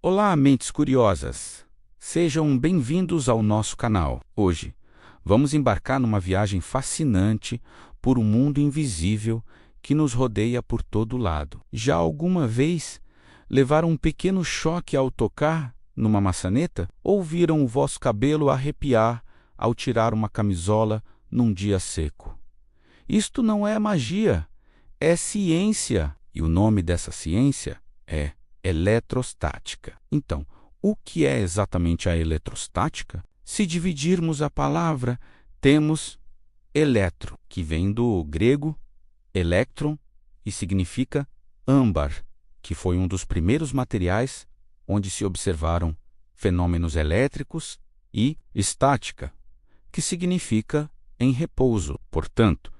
Olá, mentes curiosas! Sejam bem-vindos ao nosso canal. Hoje, vamos embarcar numa viagem fascinante por um mundo invisível que nos rodeia por todo lado. Já alguma vez levaram um pequeno choque ao tocar numa maçaneta? Ou viram o vosso cabelo arrepiar ao tirar uma camisola num dia seco? Isto não é magia, é ciência. E o nome dessa ciência é eletrostática. Então, o que é exatamente a eletrostática? Se dividirmos a palavra, temos eletro, que vem do grego electron e significa âmbar, que foi um dos primeiros materiais onde se observaram fenômenos elétricos, e estática, que significa em repouso. Portanto,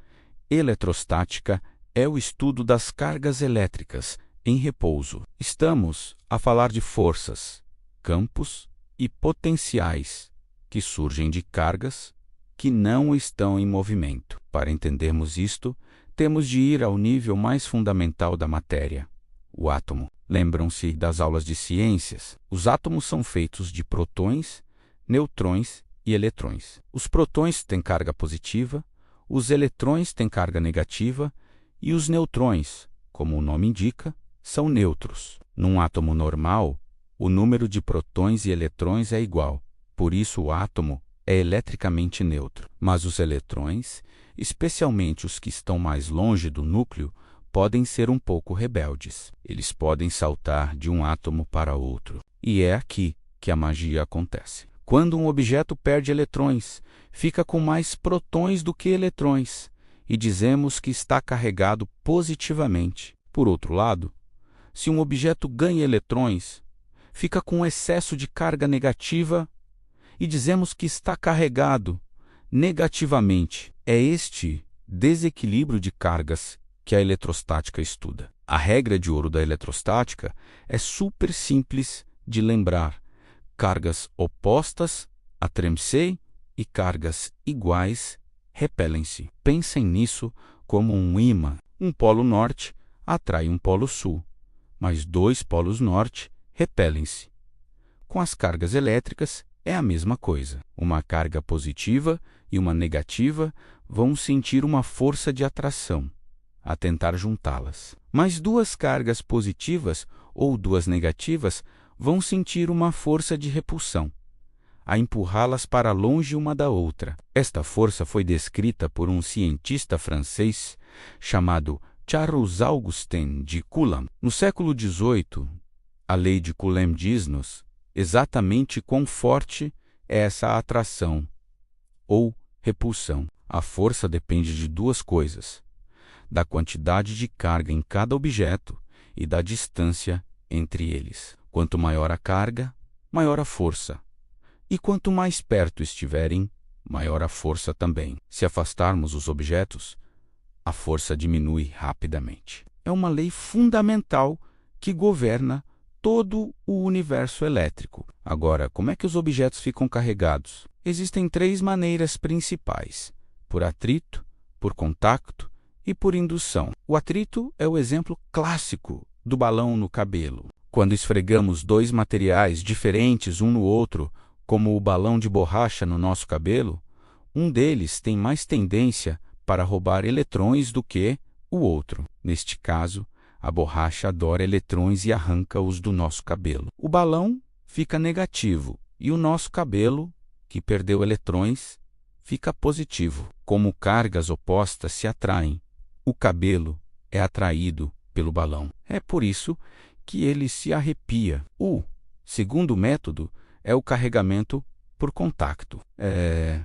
eletrostática é o estudo das cargas elétricas em repouso. Estamos a falar de forças, campos e potenciais que surgem de cargas que não estão em movimento. Para entendermos isto, temos de ir ao nível mais fundamental da matéria, o átomo. Lembram-se das aulas de ciências? Os átomos são feitos de protões, neutrões e eletrões. Os protões têm carga positiva, os eletrões têm carga negativa e os neutrões, como o nome indica, são neutros. Num átomo normal, o número de protões e eletrões é igual, por isso o átomo é eletricamente neutro. Mas os eletrões, especialmente os que estão mais longe do núcleo, podem ser um pouco rebeldes. Eles podem saltar de um átomo para outro. E é aqui que a magia acontece. Quando um objeto perde eletrões, fica com mais protões do que eletrões, e dizemos que está carregado positivamente. Por outro lado, se um objeto ganha eletrões, fica com excesso de carga negativa e dizemos que está carregado negativamente. É este desequilíbrio de cargas que a eletrostática estuda. A regra de ouro da eletrostática é super simples de lembrar. Cargas opostas atrem-se e cargas iguais repelem-se. Pensem nisso como um ímã. Um polo norte atrai um polo sul, mas dois polos norte repelem-se. Com as cargas elétricas é a mesma coisa. Uma carga positiva e uma negativa vão sentir uma força de atração a tentar juntá-las. Mas duas cargas positivas ou duas negativas vão sentir uma força de repulsão a empurrá-las para longe uma da outra. Esta força foi descrita por um cientista francês chamado Charles-Augustin de Coulomb. No século XVIII, a lei de Coulomb diz-nos exatamente quão forte é essa atração ou repulsão. A força depende de duas coisas: da quantidade de carga em cada objeto e da distância entre eles. Quanto maior a carga, maior a força. E quanto mais perto estiverem, maior a força também. Se afastarmos os objetos, a força diminui rapidamente. É uma lei fundamental que governa todo o universo elétrico. Agora, como é que os objetos ficam carregados? Existem três maneiras principais: por atrito, por contacto e por indução. O atrito é o exemplo clássico do balão no cabelo. Quando esfregamos dois materiais diferentes um no outro, como o balão de borracha no nosso cabelo, um deles tem mais tendência para roubar eletrões do que o outro. Neste caso, a borracha adora eletrões e arranca-os do nosso cabelo. O balão fica negativo e o nosso cabelo, que perdeu eletrões, fica positivo. Como cargas opostas se atraem, o cabelo é atraído pelo balão. É por isso que ele se arrepia. O segundo método é o carregamento por contacto. É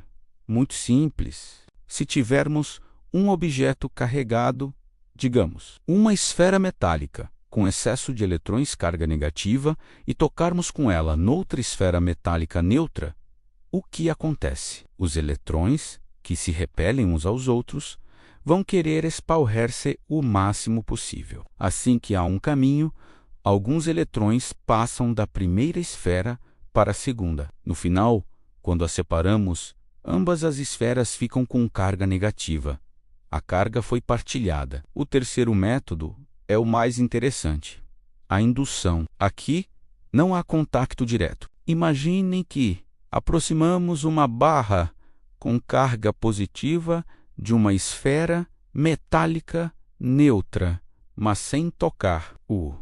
muito simples. Se tivermos um objeto carregado, digamos, uma esfera metálica com excesso de eletrões carga negativa e tocarmos com ela noutra esfera metálica neutra, o que acontece? Os eletrões, que se repelem uns aos outros, vão querer espalhar-se o máximo possível. Assim que há um caminho, alguns eletrões passam da primeira esfera para a segunda. No final, quando as separamos, ambas as esferas ficam com carga negativa. A carga foi partilhada. O terceiro método é o mais interessante: a indução. Aqui Não há contato direto. Imaginem que aproximamos uma barra com carga positiva de uma esfera metálica neutra, mas sem tocar. O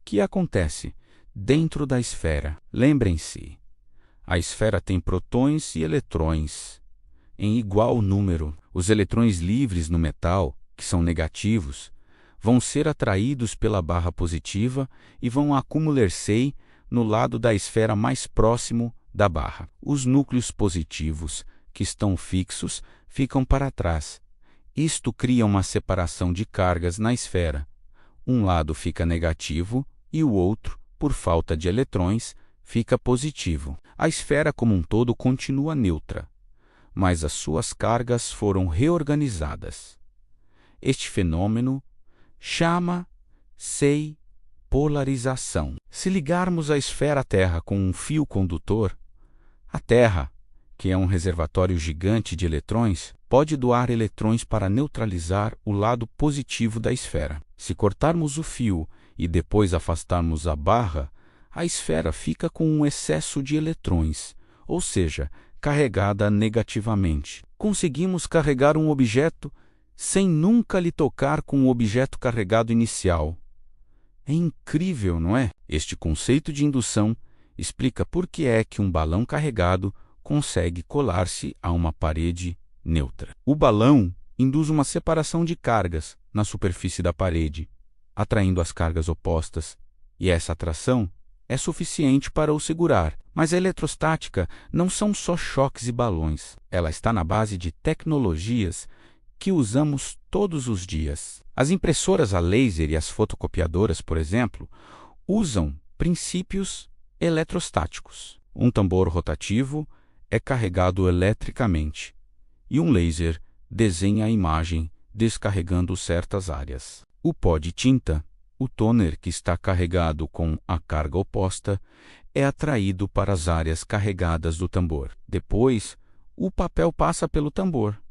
que acontece dentro da esfera? Lembrem-se, a esfera tem prótons e eletrões em igual número. Os eletrões livres no metal, que são negativos, vão ser atraídos pela barra positiva e vão acumular-se no lado da esfera mais próximo da barra. Os núcleos positivos, que estão fixos, ficam para trás. Isto cria uma separação de cargas na esfera. Um lado fica negativo e o outro, por falta de eletrões, fica positivo. A esfera como um todo continua neutra, mas as suas cargas foram reorganizadas. Este fenômeno chama-se polarização. Se ligarmos a esfera à Terra com um fio condutor, a Terra, que é um reservatório gigante de eletrões, pode doar eletrões para neutralizar o lado positivo da esfera. Se cortarmos o fio e depois afastarmos a barra, a esfera fica com um excesso de eletrões, ou seja, carregada negativamente. Conseguimos carregar um objeto sem nunca lhe tocar com o objeto carregado inicial. É incrível, não é? Este conceito de indução explica por que é que um balão carregado consegue colar-se a uma parede neutra. O balão induz uma separação de cargas na superfície da parede, atraindo as cargas opostas, e essa atração é suficiente para o segurar. Mas a eletrostática não são só choques e balões. Ela está na base de tecnologias que usamos todos os dias. As impressoras a laser e as fotocopiadoras, por exemplo, usam princípios eletrostáticos. Um tambor rotativo é carregado eletricamente e um laser desenha a imagem descarregando certas áreas. O pó de tinta, o toner que está carregado com a carga oposta, é atraído para as áreas carregadas do tambor. Depois, o papel passa pelo tambor.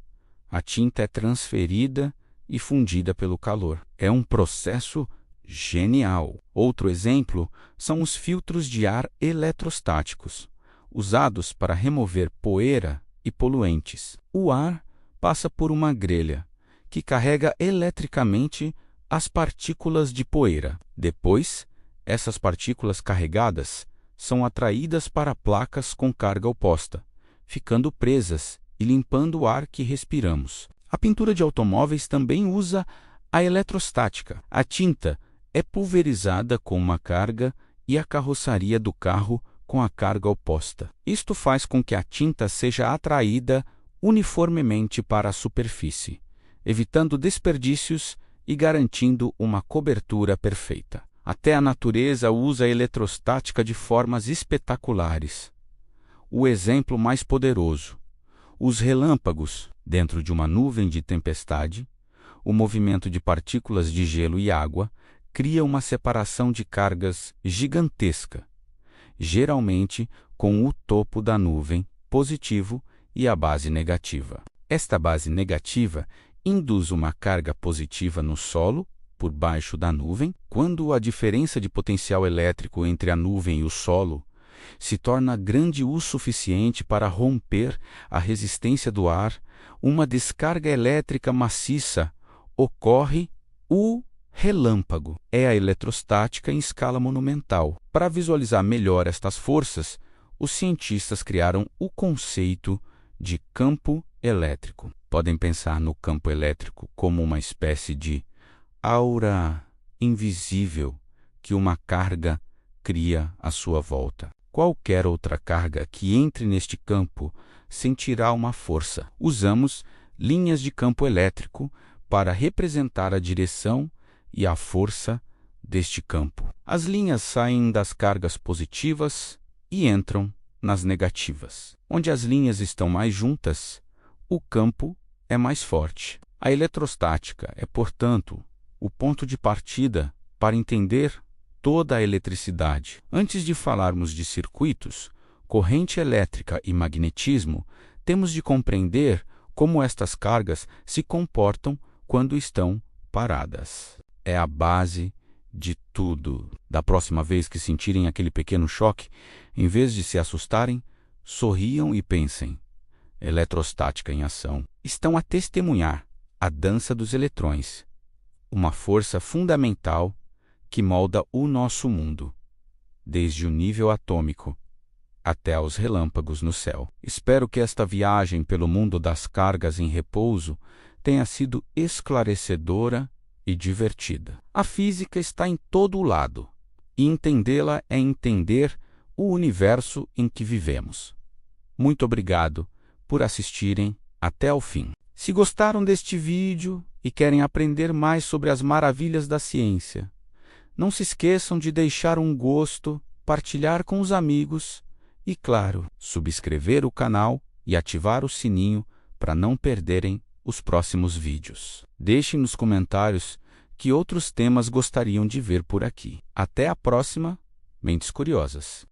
A tinta é transferida e fundida pelo calor. É um processo genial. Outro exemplo são os filtros de ar eletrostáticos, usados para remover poeira e poluentes. O ar passa por uma grelha, que carrega eletricamente as partículas de poeira. Depois, essas partículas carregadas são atraídas para placas com carga oposta, ficando presas e limpando o ar que respiramos. A pintura de automóveis também usa a eletrostática. A tinta é pulverizada com uma carga e a carroceria do carro com a carga oposta. Isto faz com que a tinta seja atraída uniformemente para a superfície, evitando desperdícios e garantindo uma cobertura perfeita. Até a natureza usa a eletrostática de formas espetaculares. O exemplo mais poderoso: os relâmpagos. Dentro de uma nuvem de tempestade, o movimento de partículas de gelo e água cria uma separação de cargas gigantesca, geralmente com o topo da nuvem positivo e a base negativa. Esta base negativa induz uma carga positiva no solo, por baixo da nuvem. Quando a diferença de potencial elétrico entre a nuvem e o solo se torna grande o suficiente para romper a resistência do ar, uma descarga elétrica maciça, ocorre o relâmpago. É a eletrostática em escala monumental. Para visualizar melhor estas forças, os cientistas criaram o conceito de campo elétrico. Podem pensar no campo elétrico como uma espécie de aura invisível que uma carga cria à sua volta. Qualquer outra carga que entre neste campo sentirá uma força. Usamos linhas de campo elétrico para representar a direção e a força deste campo. As linhas saem das cargas positivas e entram nas negativas. Onde as linhas estão mais juntas, o campo é mais forte. A eletrostática é, portanto, o ponto de partida para entender toda a eletricidade. Antes de falarmos de circuitos, corrente elétrica e magnetismo, temos de compreender como estas cargas se comportam quando estão paradas. É a base de tudo. Da próxima vez que sentirem aquele pequeno choque, em vez de se assustarem, sorriam e pensem: eletrostática em ação. Estão a testemunhar a dança dos eletrões, uma força fundamental que molda o nosso mundo, desde o nível atômico até aos relâmpagos no céu. Espero que esta viagem pelo mundo das cargas em repouso tenha sido esclarecedora e divertida. A física está em todo o lado, e entendê-la é entender o universo em que vivemos. Muito obrigado por assistirem até ao fim. Se gostaram deste vídeo e querem aprender mais sobre as maravilhas da ciência, não se esqueçam de deixar um gosto, partilhar com os amigos e, claro, subscrever o canal e ativar o sininho para não perderem os próximos vídeos. Deixem nos comentários que outros temas gostariam de ver por aqui. Até a próxima, Mentes Curiosas!